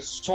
100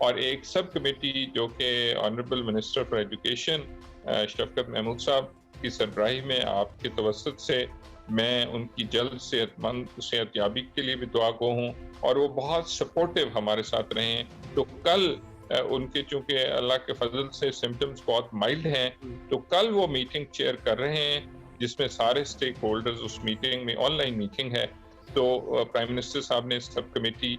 اور ایک سب کمیٹی جو کہ آنریبل منسٹر فار ایجوکیشن شفقت محمود صاحب کی سربراہی میں آپ کے توسط سے میں ان کی جلد صحت یابی کے لیے بھی دعا گو ہوں، اور وہ بہت سپورٹیو ہمارے ساتھ رہے ہیں۔ تو کل ان کے چونکہ اللہ کے فضل سے سمٹمز بہت مائلڈ ہیں، تو کل وہ میٹنگ چیئر کر رہے ہیں جس میں سارے سٹیک ہولڈرز اس میٹنگ میں، آن لائن میٹنگ ہے۔ تو پرائم منسٹر صاحب نے سب کمیٹی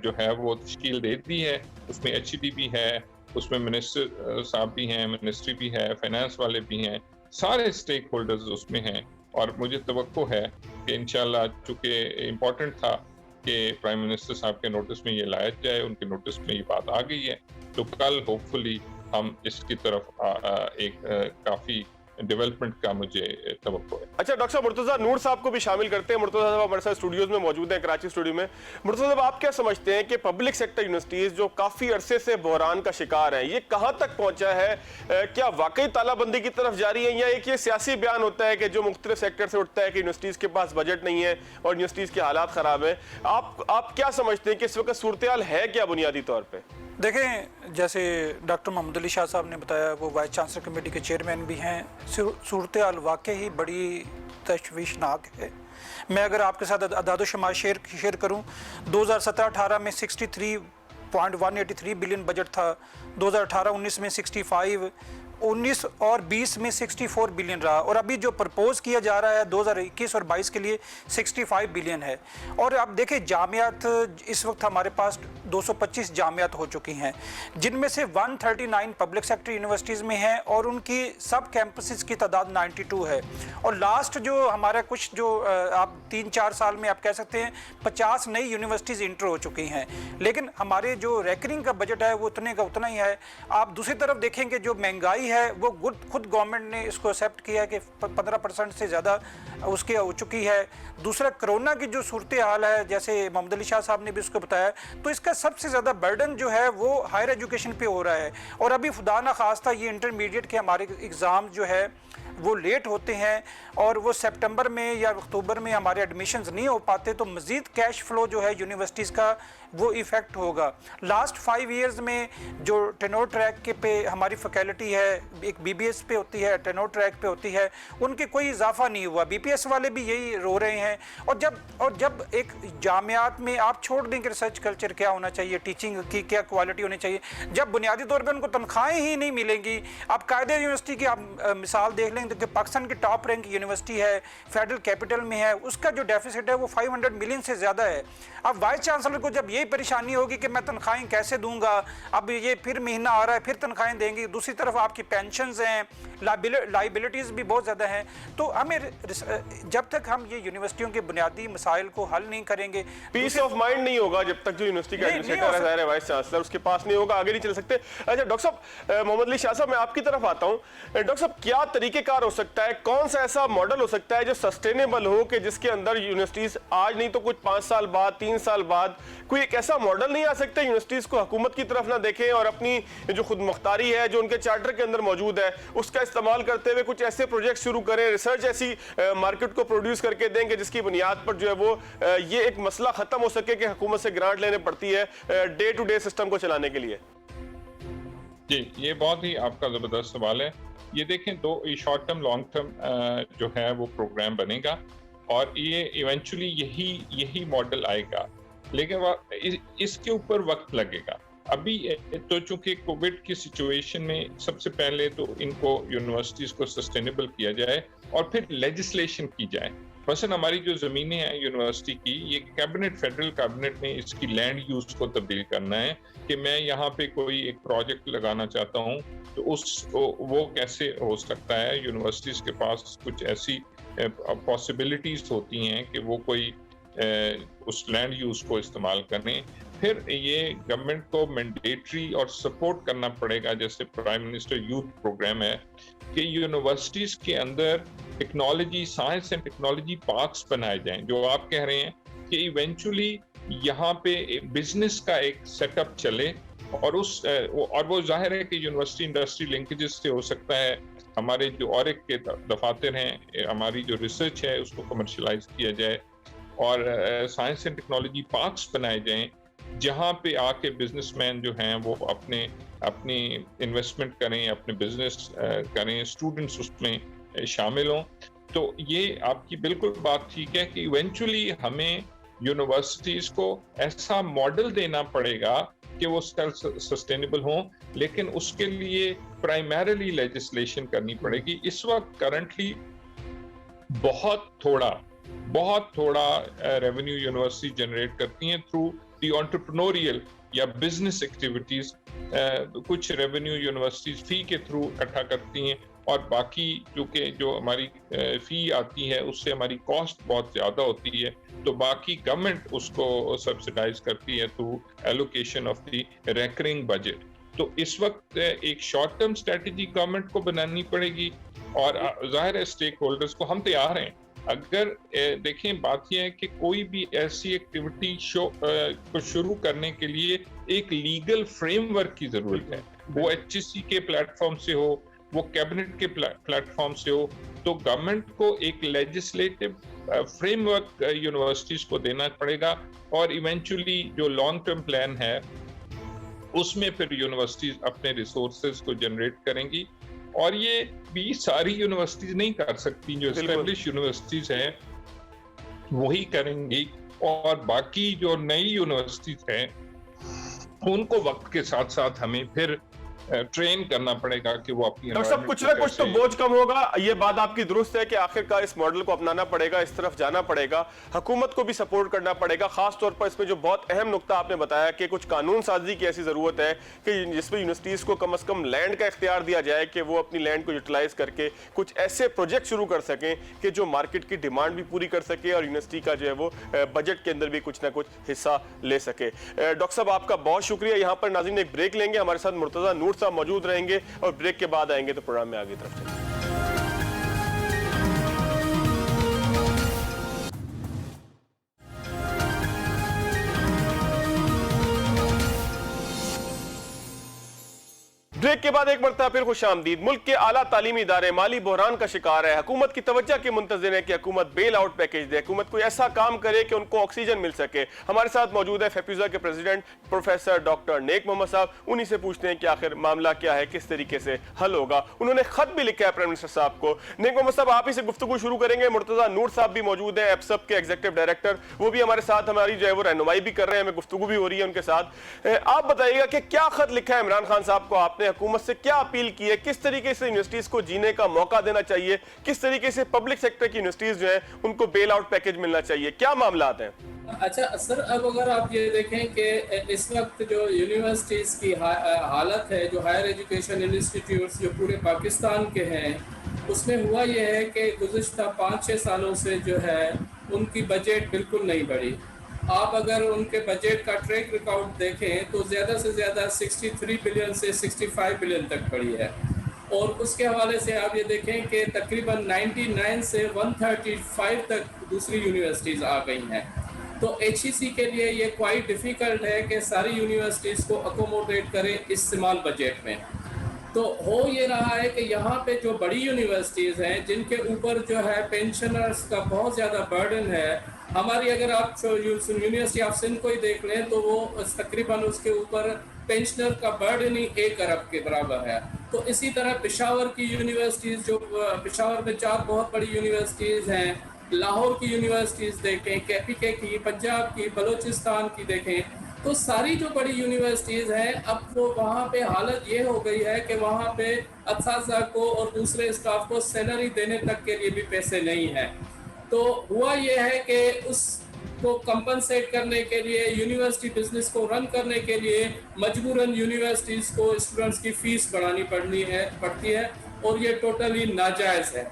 جو ہے وہ تشکیل دے دی ہے، اس میں ایچ ڈی بھی ہے، اس میں منسٹر صاحب بھی ہیں، منسٹری بھی ہے، فائنانس والے بھی ہیں، سارے سٹیک ہولڈرز اس میں ہیں۔ اور مجھے توقع ہے کہ انشاءاللہ چونکہ امپورٹنٹ تھا کہ پرائم منسٹر صاحب کے نوٹس میں یہ لایا جائے، ان کے نوٹس میں یہ بات آ گئی ہے، تو کل ہوپ فلی ہم اس کی طرف ایک کافی ڈیولپمنٹ کا مجھے توقع ہے۔ اچھا ڈاکٹر صاحب مرتضیٰ نور صاحب کو بھی شامل کرتے ہیں۔ مرتضیٰ صاحب ہمارے ساتھ اسٹوڈیوز میں موجود ہیں، کراچی اسٹوڈیو میں۔ مرتضیٰ صاحب آپ کیا سمجھتے ہیں کہ پبلک سیکٹر یونیورسٹیز جو کافی عرصے سے بحران کا شکار ہیں، یہ کہاں تک پہنچا ہے؟ کیا واقعی تالہ بندی کی طرف جاری ہے، یا ایک یہ سیاسی بیان ہوتا ہے کہ جو مختلف سیکٹر سے اٹھتا ہے کہ یونیورسٹیز کے پاس بجٹ نہیں ہے اور یونیورسٹیز کے حالات خراب ہیں؟ آپ کیا سمجھتے ہیں کہ اس وقت صورتحال ہے کیا بنیادی طور پہ؟ دیکھیں، جیسے ڈاکٹر محمد علی شاہ صاحب نے بتایا، وہ وائس چانسلر کمیٹی کے چیئرمین بھی ہیں، صورتحال واقعی بڑی تشویشناک ہے۔ میں اگر آپ کے ساتھ اعداد و شمار شیئر کروں، 2017-18 میں 63.183 بلین بجٹ تھا، 2018-19 میں 65، 19 اور 20 میں 64 بلین رہا، اور ابھی جو پرپوز کیا جا رہا ہے 2021 اور 22 کے لیے 65 بلین ہے۔ اور اب دیکھیں جامعات، اس وقت ہمارے پاس 225 جامعات ہو چکی ہیں، جن میں سے 139 پبلک سیکٹر یونیورسٹیز میں ہیں، اور ان کی سب کیمپسز کی تعداد 92 ہے۔ اور لاسٹ جو ہمارا کچھ جو آپ 3-4 سال میں آپ کہہ سکتے ہیں 50 نئی یونیورسٹیز انٹر ہو چکی ہیں، لیکن ہمارے جو ریکننگ کا بجٹ ہے وہ اتنے کا اتنا ہی ہے۔ آپ دوسری طرف دیکھیں کہ جو مہنگائی ہے وہ خود گورنمنٹ نے اس کو ایکسیپٹ کیا کہ 15% سے زیادہ اس کی ہو چکی ہے۔ دوسرا کرونا کی جو صورتحال ہے، جیسے محمد علی شاہ صاحب نے بھی اس کو بتایا، تو اس کا سب سے زیادہ برڈن جو ہے وہ ہائر ایجوکیشن پہ ہو رہا ہے۔ اور ابھی خدا نہ خواستہ یہ انٹرمیڈیٹ کے ہمارے ایگزام جو ہے وہ لیٹ ہوتے ہیں، اور وہ سپٹمبر میں یا اکتوبر میں ہمارے ایڈمیشنز نہیں ہو پاتے، تو مزید کیش فلو جو ہے یونیورسٹیز کا وہ ایفیکٹ ہوگا۔ لاسٹ 5 ایئرز میں جو ٹینور ٹریک کے پہ ہماری فیکلٹی ہے، ایک بی بی ایس پہ ہوتی ہے، ٹینور ٹریک پہ ہوتی ہے، ان کے کوئی اضافہ نہیں ہوا۔ بی پی ایس والے بھی یہی رو رہے ہیں۔ اور جب ایک جامعات میں آپ چھوڑ دیں کہ ریسرچ کلچر کیا ہونا چاہیے، ٹیچنگ کی کیا کوالٹی ہونی چاہیے، جب بنیادی طور پہ ان کو تنخواہیں ہی نہیں ملیں گی۔ آپ قائدہ یونیورسٹی کی آپ مثال دیکھ لیں کہ پاکستان کی ٹاپ رینک یونیورسٹی ہے، فیڈرل کیپٹل میں ہے، اس کا جو ڈیفیسٹ ہے وہ 500 ملین سے زیادہ ہے۔ اب وائس چانسلر کو جب یہی پریشانی ہوگی کہ میں تنخواہیں کیسے دوں گا، اب یہ پھر مہینہ آ رہا ہے پھر تنخواہیں دیں گی، دوسری طرف آپ کی پینشنز ہیں، لائبلٹیز بھی بہت زیادہ ہیں، تو ہمیں جب تک ہم یہ یونیورسٹیوں کے بنیادی مسائل کو حل نہیں کریں گے، پیس آف مائنڈ نہیں ہوگا جب تک جو یونیورسٹی کا ایڈمنسٹریٹر ہے وائس چانسلر اس کے پاس نہیں ہوگا، آگے نہیں چل سکتے۔ اچھا ڈاکٹر صاحب محمد علی شاہ صاحب، میں آپ کی طرف آتا ہوں۔ ڈاکٹر صاحب کیا طریقہ کار ہو سکتا ہے، کون سا ایسا ماڈل ہو سکتا ہے جو سسٹینیبل ہو، کہ جس کے اندر یونیورسٹیز آج نہیں تو کچھ 5 سال بعد 3 سال بعد کوئی ایک ایسا ماڈل نہیں آ سکتا یونیورسٹیز کو حکومت کی طرف نہ دیکھیں اور اپنی جو خود مختاری ہے جو ان کے چارٹر کے اندر موجود ہے اس کا استعمال کرتے ہوئے کچھ ایسے پروجیکٹ شروع کریں، ریسرچ ایسی مارکیٹ کو پروڈیوس کر کے دیں کہ جس کی بنیاد پر جو ہے وہ یہ ایک مسئلہ ختم ہو سکے کہ حکومت سے گرانٹ لینے پڑتی ہے ڈے ٹو ڈے سسٹم کو چلانے کے لیے؟ جی، یہ بہت ہی آپ کا زبردست سوال ہے۔ یہ دیکھیں، دو شارٹ ٹرم لانگ ٹرم جو ہے وہ پروگرام بنے گا، اور یہ ایونچولی یہی ماڈل آئے گا، لیکن اس کے اوپر وقت لگے گا۔ ابھی تو چونکہ کووڈ کی سچویشن میں سب سے پہلے تو ان کو یونیورسٹیز کو سسٹینیبل کیا جائے اور پھر لیجسلیشن کی جائے۔ مثلا ہماری جو زمینیں ہیں یونیورسٹی کی، یہ کیبنٹ، فیڈرل کیبنٹ نے اس کی لینڈ یوز کو تبدیل کرنا ہے کہ میں یہاں پہ کوئی ایک پروجیکٹ لگانا چاہتا ہوں تو وہ کیسے ہو سکتا ہے۔ یونیورسٹیز کے پاس کچھ ایسی پاسبلٹیز ہوتی ہیں کہ وہ کوئی اس لینڈ یوز کو استعمال کریں۔ پھر یہ گورنمنٹ کو مینڈیٹری اور سپورٹ کرنا پڑے گا، جیسے پرائم منسٹر یوتھ پروگرام ہے، کہ یونیورسٹیز کے اندر technology, science and technology parks بنائے جائیں، جو آپ کہہ رہے ہیں کہ ایونچولی یہاں پہ بزنس کا ایک سیٹ اپ چلے، اور وہ ظاہر ہے کہ یونیورسٹی انڈسٹری لنکیجز سے ہو سکتا ہے۔ ہمارے جو اورک کے دفاتر ہیں، ہماری جو ریسرچ ہے اس کو کمرشلائز کیا جائے، اور سائنس اینڈ ٹیکنالوجی پارکس بنائے جائیں، جہاں پہ آ کے بزنس مین جو ہیں وہ اپنی انویسٹمنٹ کریں، اپنے بزنس کریں، اسٹوڈنٹس اس میں شامل ہوں. تو یہ آپ کی بالکل بات ٹھیک ہے کہ ایونچولی ہمیں یونیورسٹیز کو ایسا ماڈل دینا پڑے گا کہ وہ سیلف سسٹینیبل ہوں، لیکن اس کے لیے پرائمریلی لیجسلیشن کرنی پڑے گی. اس وقت کرنٹلی بہت تھوڑا ریونیو یونیورسٹی جنریٹ کرتی ہیں تھرو دی انٹرپرینوریل یا بزنس ایکٹیویٹیز. کچھ ریونیو یونیورسٹیز فی کے تھرو اکٹھا کرتی ہیں، اور باقی جو ہماری فی آتی ہے اس سے ہماری کاسٹ بہت زیادہ ہوتی ہے، تو باقی گورنمنٹ اس کو سبسڈائز کرتی ہے through allocation of the recurring budget. تو اس وقت ایک شارٹ ٹرم اسٹریٹجی گورنمنٹ کو بنانی پڑے گی، اور ظاہر ہے اسٹیک ہولڈرز کو ہم تیار ہیں. اگر دیکھیں بات یہ ہے کہ کوئی بھی ایسی ایکٹیویٹی کو شروع کرنے کے لیے ایک لیگل فریم ورک کی ضرورت ہے. وہ HEC کے پلیٹ فارم سے ہو، وہ کیبنٹ کے پلیٹ فارم سے ہو، تو گورنمنٹ کو ایک لیجسلیٹو فریم ورک یونیورسٹیز کو دینا پڑے گا. اور ایونچولی جو لانگ ٹرم پلان ہے اس میں پھر یونیورسٹیز اپنے ریسورسز کو جنریٹ کریں گی. اور یہ بھی ساری یونیورسٹیز نہیں کر سکتی، جو اسٹیبلش یونیورسٹیز ہیں وہی کریں گی، اور باقی جو نئی یونیورسٹیز ہیں ان کو وقت کے ساتھ ساتھ ہمیں پھر ٹرین کرنا پڑے گا کہ وہ اپنی ڈاکٹر صاحب کچھ نہ کچھ تو بوجھ کم ہوگا. یہ بات آپ کی درست ہے کہ آخرکار اس ماڈل کو اپنانا پڑے گا، اس طرف جانا پڑے گا، حکومت کو بھی سپورٹ کرنا پڑے گا. خاص طور پر اس میں جو بہت اہم نقطہ آپ نے بتایا کہ کچھ قانون سازی کی ایسی ضرورت ہے کہ جس میں یونیورسٹیز کو کم از کم لینڈ کا اختیار دیا جائے کہ وہ اپنی لینڈ کو یوٹیلائز کر کے کچھ ایسے پروجیکٹ شروع کر سکیں کہ جو مارکیٹ کی ڈیمانڈ بھی پوری کر سکے اور یونیورسٹی کا جو ہے وہ بجٹ کے اندر بھی کچھ نہ کچھ حصہ لے سکے. ڈاکٹر صاحب آپ کا بہت شکریہ. یہاں پر ناظرین ایک بریک لیں گے، ہمارے ساتھ مرتضیٰ نور صاحب موجود رہیں گے اور بریک کے بعد آئیں گے تو پروگرام میں آگے طرف چلیں. بریک کے بعد ایک مرتبہ پھر خوش آمدید. ملک کے اعلیٰ تعلیمی ادارے مالی بحران کا شکار ہے. حکومت کی توجہ کے منتظر ہے کہ حکومت بیل آؤٹ پیکیج دے، حکومت کوئی ایسا کام کرے کہ ان کو آکسیجن مل سکے. ہمارے ساتھ موجود ہے فیپیوزا کے پریزیڈنٹ پروفیسر ڈاکٹر نیک محمد صاحب. انہی سے پوچھتے ہیں کہ آخر معاملہ کیا ہے، کس طریقے سے حل ہوگا. انہوں نے خط بھی لکھا ہے پرائم منسٹر صاحب کو. نیک محمد صاحب آپ ہی سے گفتگو شروع کریں گے. مرتضیٰ نور صاحب بھی موجود ہیں، ایپسب کے ایگزیکٹو ڈائریکٹر، وہ بھی ہمارے ساتھ ہماری جو ہے وہ رہنمائی بھی کر رہے ہیں، ہمیں گفتگو بھی ہو رہی ہے ان کے ساتھ. آپ بتائیے گا کہ کیا خط لکھا ہے عمران خان صاحب کو آپ نے، حکومت سے کیا اپیل کی ہے، کس طریقے سے یونیورسٹیز کو جینے کا موقع دینا چاہیے، کس طریقے سے پبلک سیکٹر کی یونیورسٹیز جو ہیں ان کو بیل آؤٹ پیکیج ملنا چاہیے، کیا معاملات ہیں؟ اچھا سر، اب اگر آپ یہ دیکھیں کہ اس وقت جو یونیورسٹیز کی حالت ہے، جو ہائر ایجوکیشن انسٹیٹیوٹس جو پورے پاکستان کے ہیں، اس میں ہوا یہ ہے کہ گزشتہ 5-6 سالوں سے جو ہے ان کی بجٹ بالکل نہیں بڑھی. آپ اگر ان کے بجٹ کا ٹریک ریکارڈ دیکھیں تو زیادہ سے زیادہ 63 بلین سے 65 بلین تک بڑھی ہے. اور اس کے حوالے سے آپ یہ دیکھیں کہ تقریباً 99 سے 135 تک دوسری یونیورسٹیز آ گئی ہیں. تو HEC کے لیے یہ کوائٹ ڈیفیکلٹ ہے کہ ساری یونیورسٹیز کو اکوموڈیٹ کرے اس سمال بجٹ میں. تو ہو یہ رہا ہے کہ یہاں پہ جو بڑی یونیورسٹیز ہیں جن کے اوپر جو ہے پینشنرز کا بہت زیادہ برڈن ہے، ہماری اگر آپ یونیورسٹی آف سندھ کو ہی دیکھ لیں تو وہ تقریباً اس کے اوپر پینشنر کا برڈن ہی 1 ارب کے برابر ہے. تو اسی طرح پشاور کی یونیورسٹیز، جو پشاور میں 4 بہت بڑی یونیورسٹیز ہیں، لاہور کی یونیورسٹیز دیکھیں، KPK کی، پنجاب کی، بلوچستان کی دیکھیں، تو ساری جو بڑی یونیورسٹیز ہیں اب وہ وہاں پہ حالت یہ ہو گئی ہے کہ وہاں پہ اساتذہ کو اور دوسرے اسٹاف کو سیلری دینے تک کے لیے بھی پیسے نہیں ہیں. تو ہوا یہ ہے کہ اس کو کمپنسیٹ کرنے کے لیے، یونیورسٹی بزنس کو رن کرنے کے لیے مجبوراً یونیورسٹیز کو اسٹوڈنٹس کی فیس بڑھانی پڑتی ہے، اور یہ ٹوٹلی ناجائز ہے.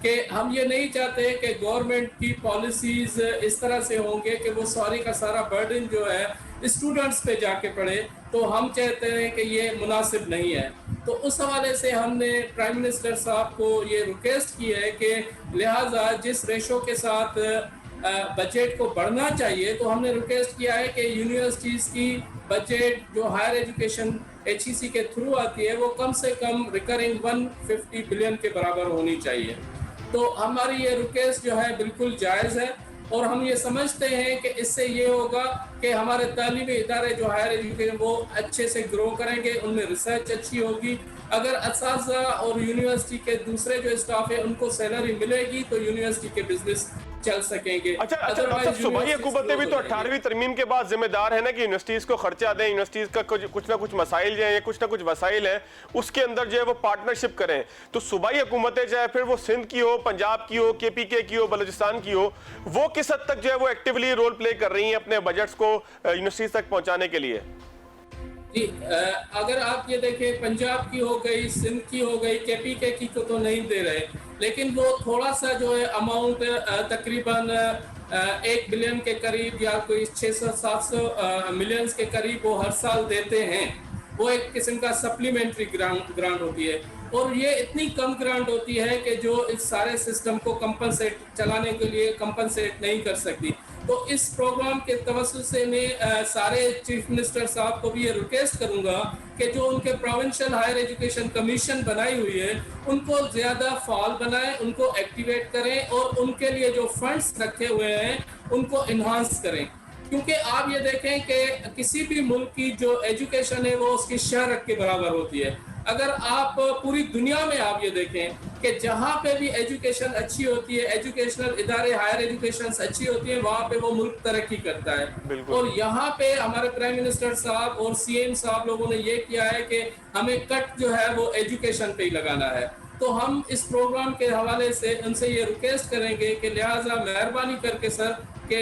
کہ ہم یہ نہیں چاہتے کہ گورنمنٹ کی پالیسیز اس طرح سے ہوں گے کہ وہ ساری کا سارا برڈن جو ہے اسٹوڈنٹس پہ جا کے پڑے، تو ہم چاہتے ہیں کہ یہ مناسب نہیں ہے. تو اس حوالے سے ہم نے پرائم منسٹر صاحب کو یہ ریکویسٹ کی ہے کہ لہٰذا جس ریشو کے ساتھ بجٹ کو بڑھنا چاہیے، تو ہم نے ریکویسٹ کیا ہے کہ یونیورسٹیز کی بجٹ جو ہائر ایجوکیشن HEC کے تھرو آتی ہے وہ کم سے کم ریکرنگ 150 بلین کے برابر ہونی چاہیے. تو ہماری یہ ریکویسٹ جو ہے بالکل جائز ہے. اور ہم یہ سمجھتے ہیں کہ اس سے یہ ہوگا کہ ہمارے تعلیمی ادارے جو ہائر ایجوکیشن وہ اچھے سے گرو کریں گے، ان میں ریسرچ اچھی ہوگی. اگر اساتذہ اور یونیورسٹی کے دوسرے جو اسٹاف ہے ان کو سیلری ملے گی تو یونیورسٹی کے بزنس چل سکیں گے. اچھا مطلب صوبائی حکومتیں بھی تو 18ویں ترمیم کے بعد ذمہ دار ہیں نا کہ یونیورسٹیز کو خرچہ دیں، یونیورسٹیز کا کچھ نہ کچھ مسائل جو ہیں یا کچھ نہ کچھ وسائل ہیں اس کے اندر جو ہے وہ پارٹنرشپ کریں. تو صوبائی حکومتیں چاہے پھر وہ سندھ کی ہو، پنجاب کی ہو، KPK کی ہو، بلوچستان کی ہو، وہ کس حد تک جو ہے وہ ایکٹیولی رول پلے کر رہی ہیں اپنے بجٹس کو یونیورسٹیز تک پہنچانے کے لیے؟ جی اگر آپ یہ دیکھیں پنجاب کی ہو گئی، سندھ کی ہو گئی، KPK کی کو تو نہیں دے رہے، لیکن وہ تھوڑا سا جو ہے اماؤنٹ تقریباً 1 بلین کے قریب یا کوئی 600-700 ملینز کے قریب وہ ہر سال دیتے ہیں. وہ ایک قسم کا سپلیمنٹری گرانٹ ہوتی ہے، اور یہ اتنی کم گرانٹ ہوتی ہے کہ جو اس سارے سسٹم کو چلانے کے لیے کمپنسیٹ نہیں کر سکتی. تو اس پروگرام کے توسط سے میں سارے چیف منسٹر صاحب کو بھی یہ ریکویسٹ کروں گا کہ جو ان کے پروونشل ہائر ایجوکیشن کمیشن بنائی ہوئی ہے ان کو زیادہ فعال بنائیں، ان کو ایکٹیویٹ کریں اور ان کے لیے جو فنڈز رکھے ہوئے ہیں ان کو انہانس کریں. کیونکہ آپ یہ دیکھیں کہ کسی بھی ملک کی جو ایجوکیشن ہے وہ اس کی شہرت کے برابر ہوتی ہے. اگر آپ پوری دنیا میں آپ یہ دیکھیں کہ جہاں پہ بھی ایجوکیشن اچھی ہوتی ہے، ایجوکیشنل ادارے ہائر ایجوکیشن اچھی ہوتی ہیں، وہاں پہ وہ ملک ترقی کرتا ہے. اور یہاں پہ ہمارے پرائم منسٹر صاحب اور CM صاحب لوگوں نے یہ کیا ہے کہ ہمیں کٹ جو ہے وہ ایجوکیشن پہ ہی لگانا ہے. تو ہم اس پروگرام کے حوالے سے ان سے یہ ریکویسٹ کریں گے کہ لہٰذا مہربانی کر کے سر کہ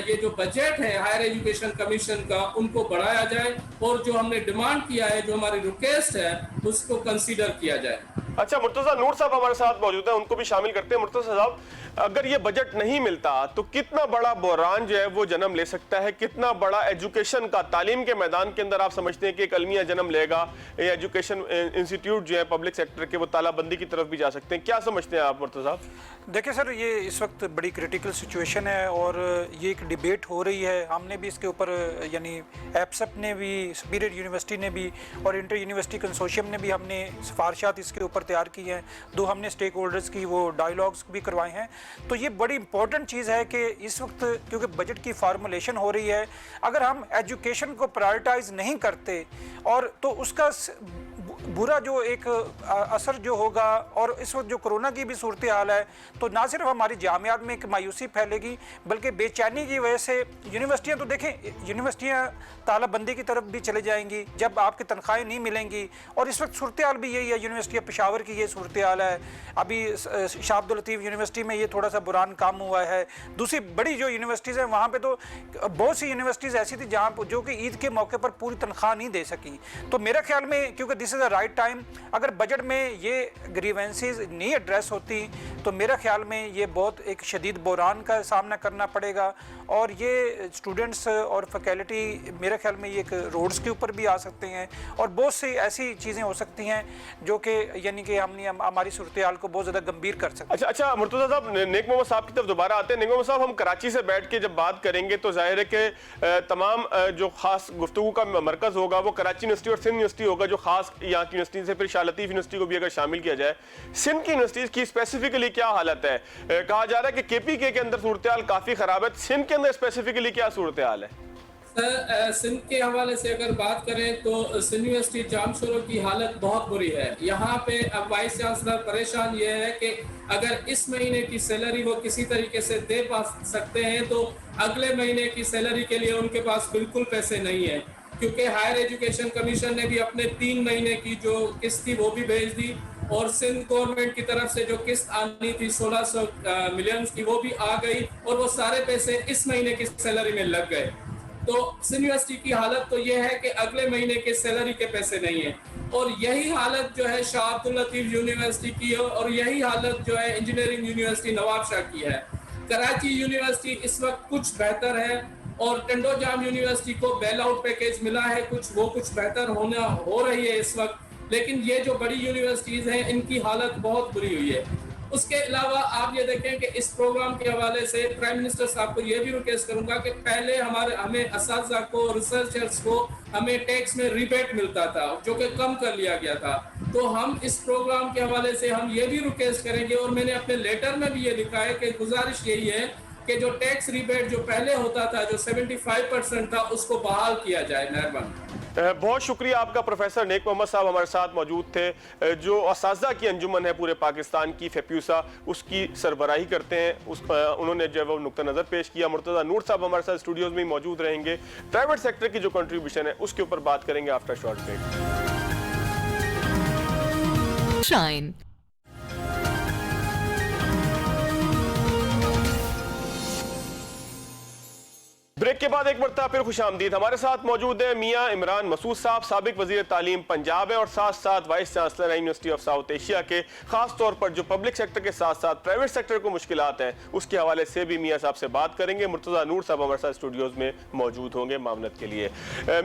یہ جو بجٹ ہے ہائر ایجوکیشن کمیشن کا ان کو بڑھایا جائے، اور جو ہم نے ڈیمانڈ کیا ہے، جو ہماری ریکویسٹ ہے اس کو کنسیڈر کیا جائے. اچھا مرتضیٰ نور صاحب ہمارے ساتھ موجود ہیں، ان کو بھی شامل کرتے ہیں. مرتضیٰ صاحب اگر یہ بجٹ نہیں ملتا تو کتنا بڑا بحران جو ہے وہ جنم لے سکتا ہے؟ کتنا بڑا ایجوکیشن کا تعلیم کے میدان کے اندر آپ سمجھتے ہیں کہ ایک المیہ جنم لے گا؟ یہ ایجوکیشن انسٹیٹیوٹ جو ہے پبلک سیکٹر کے وہ تالہ بندی کی طرف بھی جا سکتے ہیں. کیا سمجھتے ہیں آپ مرتضیٰ صاحب؟ دیکھیں سر، یہ اس وقت بڑی کریٹیکل سچویشن ہے اور یہ ایک ڈیبیٹ ہو رہی ہے. ہم نے بھی اس کے اوپر یعنی ایپسپ نے بھی، سپیریئر یونیورسٹی نے بھی اور انٹر یونیورسٹی کنسورشیم نے بھی ہم نے سفارشات اس کے اوپر تیار کی ہیں. 2 ہم نے اسٹیک ہولڈرز کی وہ ڈائیلاگس بھی کروائے ہیں. تو یہ بڑی امپورٹنٹ چیز ہے کہ اس وقت کیونکہ بجٹ کی فارمولیشن ہو رہی ہے، اگر ہم ایجوکیشن کو پرائرٹائز نہیں کرتے اور تو اس کا برا جو ایک اثر جو ہوگا، اور اس وقت جو کرونا کی بھی صورتحال ہے تو نہ صرف ہماری جامعات میں ایک مایوسی پھیلے گی بلکہ بے چینی کی وجہ سے یونیورسٹیاں، تو دیکھیں یونیورسٹیاں تالہ بندی کی طرف بھی چلے جائیں گی جب آپ کی تنخواہیں نہیں ملیں گی. اور اس وقت صورتحال بھی یہی ہے. یونیورسٹی پشاور کی یہ صورتحال ہے، ابھی شاہ عبد اللطیف یونیورسٹی میں یہ تھوڑا سا بران کام ہوا ہے. دوسری بڑی جو یونیورسٹیز ہیں وہاں پہ تو بہت سی یونیورسٹیز ایسی تھی جہاں جو کہ عید کے موقع پر پوری تنخواہ نہیں دے سکی. تو میرا خیال میں کیونکہ دس از اے رائٹ ٹائم، اگر بجٹ میں یہ گریوینسز نہیں ایڈریس ہوتی تو میرا خیال میں یہ بہت ایک شدید بحران کا سامنا کرنا پڑے گا. اور یہ اسٹوڈنٹس اور فیکلٹی میرے خیال میں یہ ایک روڈز کے اوپر بھی آ سکتے ہیں اور بہت سی ایسی چیزیں ہو سکتی ہیں جو کہ یعنی کہ ہماری صورتحال کو بہت زیادہ گمبھیر کر سکتے ہیں. اچھا مرتضیٰ صاحب، نیک محمد صاحب کی طرف دوبارہ آتے ہیں. نیک محمد صاحب، ہم کراچی سے بیٹھ کے جب بات کریں گے تو ظاہر ہے کہ تمام جو خاص گفتگو کا مرکز ہوگا وہ کراچی یونیورسٹی اور سندھ یونیورسٹی ہوگا، جو خاص یہاں کی یونیورسٹی سے پھر شاہ لطیف یونیورسٹی کو بھی اگر شامل کیا جائے. سندھ کی یونیورسٹیز کی اسپیسیفکلی کیا حالت ہے؟ کہا جا رہا ہے کہ KPK کے اندر صورتحال کافی خراب ہے، سندھ کے اندر اسپیسیفکلی کیا صورتحال ہے؟ سندھ کے حوالے سے اگر بات کریں تو سندھ یونیورسٹی جامشورو کی حالت بہت بری ہے. یہاں پہ اب وائس چانسلر پریشان یہ ہے کہ اگر اس مہینے کی سیلری وہ کسی طریقے سے دے پا سکتے ہیں تو اگلے مہینے کی سیلری کے لیے ان کے پاس بالکل پیسے نہیں ہیں، کیونکہ ہائر ایجوکیشن کمیشن نے بھی اپنے 3 مہینے کی جو قسط تھی وہ بھی بھیج دی، اور سندھ گورنمنٹ کی طرف سے جو قسط آنی تھی 1600 ملین کی وہ بھی آ گئی، اور وہ سارے پیسے اس مہینے کی سیلری میں لگ گئے. تو سندھ یونیورسٹی کی حالت تو یہ ہے کہ اگلے مہینے کے سیلری کے پیسے نہیں ہیں. اور یہی حالت جو ہے شاہ عبد اللطیف یونیورسٹی کی اور یہی حالت جو ہے انجینئرنگ یونیورسٹی نواب شاہ کی ہے. کراچی یونیورسٹی اس وقت کچھ بہتر ہے، اور ٹنڈو جام یونیورسٹی کو بیل آؤٹ پیکیج ملا ہے، کچھ بہتر ہو رہی ہے اس وقت. لیکن یہ جو بڑی یونیورسٹیز ہیں ان کی حالت بہت بری ہوئی ہے. اس کے علاوہ آپ یہ دیکھیں کہ اس پروگرام کے حوالے سے پرائم منسٹر صاحب کو یہ بھی ریکویسٹ کروں گا کہ پہلے ہمیں اساتذہ کو، ریسرچرز کو ہمیں ٹیکس میں ریبیٹ ملتا تھا جو کہ کم کر لیا گیا تھا. تو ہم اس پروگرام کے حوالے سے ہم یہ بھی ریکویسٹ کریں گے، اور میں نے اپنے لیٹر میں بھی یہ لکھا ہے کہ گزارش یہی ہے کہ جو ٹیکس ریبیٹ جو پہلے ہوتا تھا جو 75% تھا اس کو بحال کیا جائے. مہربانی. بہت شکریہ آپ کا پروفیسر نیک محمد صاحب ہمارے ساتھ موجود تھے. جو اساتذہ کی انجمن ہے پورے پاکستان کی فیپیوسا اس کی سربراہی کرتے ہیں, انہوں نے جو ہے وہ نقطہ نظر پیش کیا. مرتضیٰ نور صاحب ہمارے ساتھ اسٹوڈیوز میں موجود رہیں گے. پرائیویٹ سیکٹر کی جو کنٹریبیوشن ہے اس کے اوپر بات کریں گے after short break. Shine break کے بعد ایک مرتبہ پھر خوش آمدید. ہمارے ساتھ موجود ہیں میاں عمران مسعود صاحب, سابق وزیر تعلیم پنجاب ہیں اور ساتھ ساتھ وائس چانسلر ہیں یونیورسٹی آف ساؤتھ ایشیا کے. خاص طور پر جو پبلک سیکٹر کے ساتھ ساتھ پرائیویٹ سیکٹر کو مشکلات ہیں اس کے حوالے سے بھی میاں صاحب سے بات کریں گے. مرتضیٰ نور صاحب ہمارے ساتھ اسٹوڈیوز میں موجود ہوں گے معاونت کے لیے.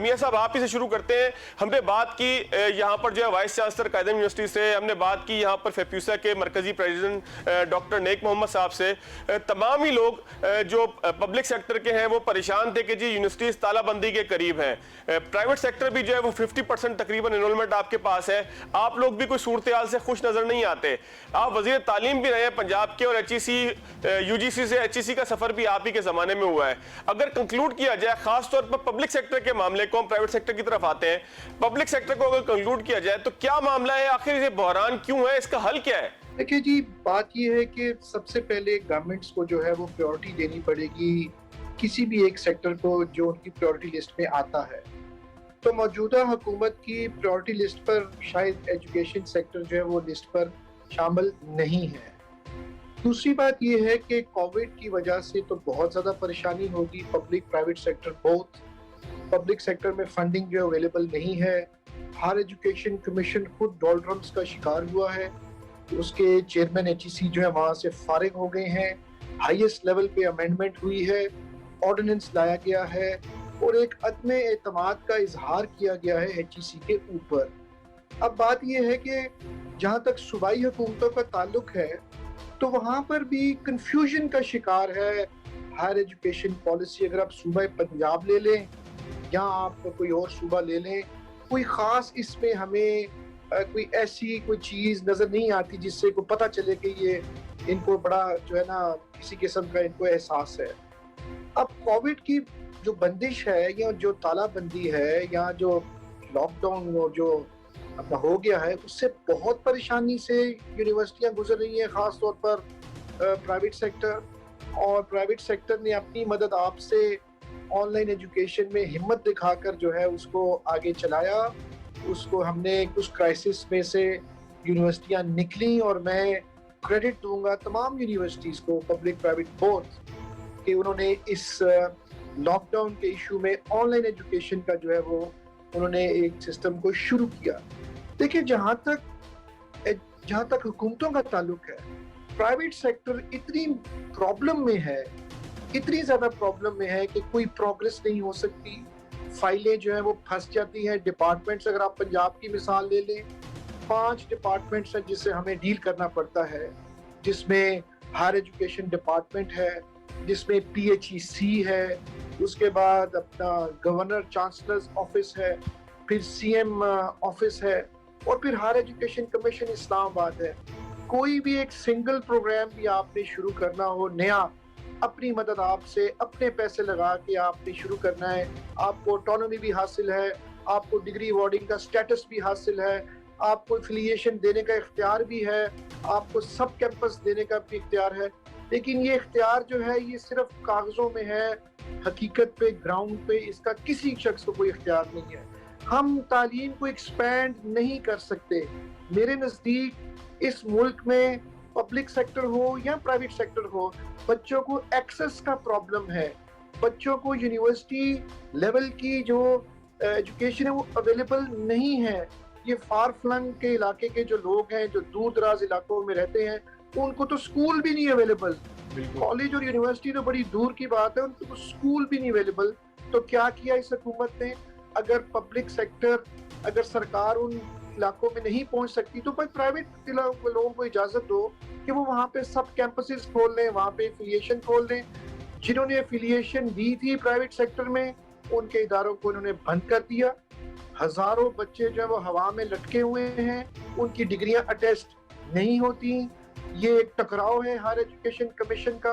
میاں صاحب آپ ہی سے شروع کرتے ہیں. ہم نے بات کی یہاں پر جو ہے vice chancellor Quaid Azam university سے, ہم نے بات کی یہاں پر فیپیوسا کے مرکزی پریزیڈنٹ ڈاکٹر نیک محمد صاحب سے. تمام ہی لوگ جو پبلک سیکٹر کے ہیں وہ پریشان تھے کہ جی یونیورسٹیز تالا بندی کے قریب ہیں. پرائیویٹ سیکٹر بھی جو ہے وہ 50% تقریباً انرولمنٹ آپ کے پاس ہے. آپ لوگ بھی کوئی صورتحال سے خوش نظر نہیں آتے. آپ وزیر تعلیم بھی رہے ہیں پنجاب کے اور یو جی سی سے ایچ ای سی کا سفر بھی آپ ہی کے زمانے میں ہوا ہے. اگر کنکلوڈ کیا جائے خاص طور پر پبلک سیکٹر کے معاملے کو, ہم پرائیویٹ سیکٹر کی طرف آتے ہیں, پبلک سیکٹر کو اگر کنکلوڈ کیا جائے تو کیا معاملہ ہے, آخر یہ بحران کیوں ہے, اس کا حل کیا ہے؟ دیکھیں جی, بات یہ ہے کہ سب سے پہلے گورنمنٹس کو جو ہے وہ پریورٹی دینی پڑے گی کسی بھی ایک سیکٹر کو جو ان کی پریورٹی لسٹ میں آتا ہے. تو موجودہ حکومت کی پریورٹی لسٹ پر شاید ایجوکیشن سیکٹر جو ہے وہ لسٹ پر شامل نہیں ہے. دوسری بات یہ ہے کہ کووڈ کی وجہ سے تو بہت زیادہ پریشانی ہوگی. پبلک پرائیویٹ سیکٹر بہت, پبلک سیکٹر میں فنڈنگ جو اویلیبل نہیں ہے. ہائر ایجوکیشن کمیشن خود ڈولڈرمز کا شکار ہوا ہے. اس کے چیئرمین ایچ ای سی جو ہے وہاں سے فارغ ہو گئے ہیں. ہائیسٹ لیول پہ امینڈمنٹ ہوئی ہے, آرڈیننس لایا گیا ہے اور ایک عدم اعتماد کا اظہار کیا گیا ہے ایچ ای سی کے اوپر. اب بات یہ ہے کہ جہاں تک صوبائی حکومتوں کا تعلق ہے تو وہاں پر بھی کنفیوژن کا شکار ہے ہائر ایجوکیشن پالیسی. اگر آپ صوبہ پنجاب لے لیں یا آپ کوئی اور صوبہ لے لیں, کوئی خاص اس میں ہمیں کوئی ایسی کوئی چیز نظر نہیں آتی جس سے کو پتہ چلے کہ یہ ان کو بڑا جو ہے نا کسی قسم کا ان کو احساس ہے. اب کووڈ کی جو بندش ہے یا جو تالا بندی ہے یا جو لاک ڈاؤن جو اپنا ہو گیا ہے, اس سے بہت پریشانی سے یونیورسٹیاں گزر رہی ہیں, خاص طور پر پرائیویٹ سیکٹر. اور پرائیویٹ سیکٹر نے اپنی مدد آپ سے آن لائن ایجوکیشن میں ہمت دکھا کر جو ہے اس کو آگے چلایا. اس کو ہم نے اس کرائسس میں سے یونیورسٹیاں نکلیں, اور میں کریڈٹ دوں گا تمام یونیورسٹیز کو, پبلک پرائیویٹ بوتھ, کہ انہوں نے اس لاک ڈاؤن کے ایشو میں آن لائن ایجوکیشن کا جو ہے وہ انہوں نے ایک سسٹم کو شروع کیا. دیکھیں جہاں تک حکومتوں کا تعلق ہے, پرائیویٹ سیکٹر اتنی پرابلم میں ہے, اتنی زیادہ پرابلم میں ہے کہ کوئی پروگریس نہیں ہو سکتی. فائلیں جو ہیں وہ پھنس جاتی ہیں. ڈپارٹمنٹس, اگر آپ پنجاب کی مثال لے لیں, 5 ڈپارٹمنٹس ہیں جس سے ہمیں ڈیل کرنا پڑتا ہے, جس میں ہائر ایجوکیشن ڈپارٹمنٹ ہے, جس میں پی ایچ ای سی ہے, اس کے بعد اپنا گورنر چانسلرز آفس ہے, پھر سی ایم آفس ہے, اور پھر ہائر ایجوکیشن کمیشن اسلام آباد ہے. کوئی بھی ایک سنگل پروگرام بھی آپ نے شروع کرنا ہو نیا, اپنی مدد آپ سے اپنے پیسے لگا کے آپ نے شروع کرنا ہے. آپ کو آٹونومی بھی حاصل ہے, آپ کو ڈگری ایوارڈنگ کا سٹیٹس بھی حاصل ہے, آپ کو افیلیشن دینے کا اختیار بھی ہے, آپ کو سب کیمپس دینے کا بھی اختیار ہے. لیکن یہ اختیار جو ہے یہ صرف کاغذوں میں ہے, حقیقت پہ گراؤنڈ پہ اس کا کسی شخص کو کوئی اختیار نہیں ہے. ہم تعلیم کو ایکسپینڈ نہیں کر سکتے. میرے نزدیک اس ملک میں پبلک سیکٹر ہو یا پرائیویٹ سیکٹر ہو, بچوں کو ایکسس کا پرابلم ہے. بچوں کو یونیورسٹی لیول کی جو ایجوکیشن ہے وہ اویلیبل نہیں ہے. یہ فار فلنگ کے علاقے کے جو لوگ ہیں, جو دور دراز علاقوں میں رہتے ہیں, ان کو تو سکول بھی نہیں اویلیبل. کالج اور یونیورسٹی تو بڑی دور کی بات ہے, ان کو سکول بھی نہیں اویلیبل. تو کیا کیا اس حکومت نے؟ اگر پبلک سیکٹر, اگر سرکار ان علاقوں میں نہیں پہنچ سکتی تو پرائیویٹ لوگوں کو اجازت دو کہ وہ وہاں پہ سب کیمپسز کھول لیں, وہاں پہ افیلیشن کھول دیں. جنہوں نے افیلیشن دی تھی پرائیویٹ سیکٹر میں, ان کے اداروں کو انہوں نے بند کر دیا. ہزاروں بچے جو ہیں وہ ہوا میں لٹکے ہوئے ہیں, ان کی ڈگریاں اٹیسٹ نہیں ہوتی. یہ ایک ٹکراؤ ہے ہائر ایجوکیشن کمیشن کا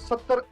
70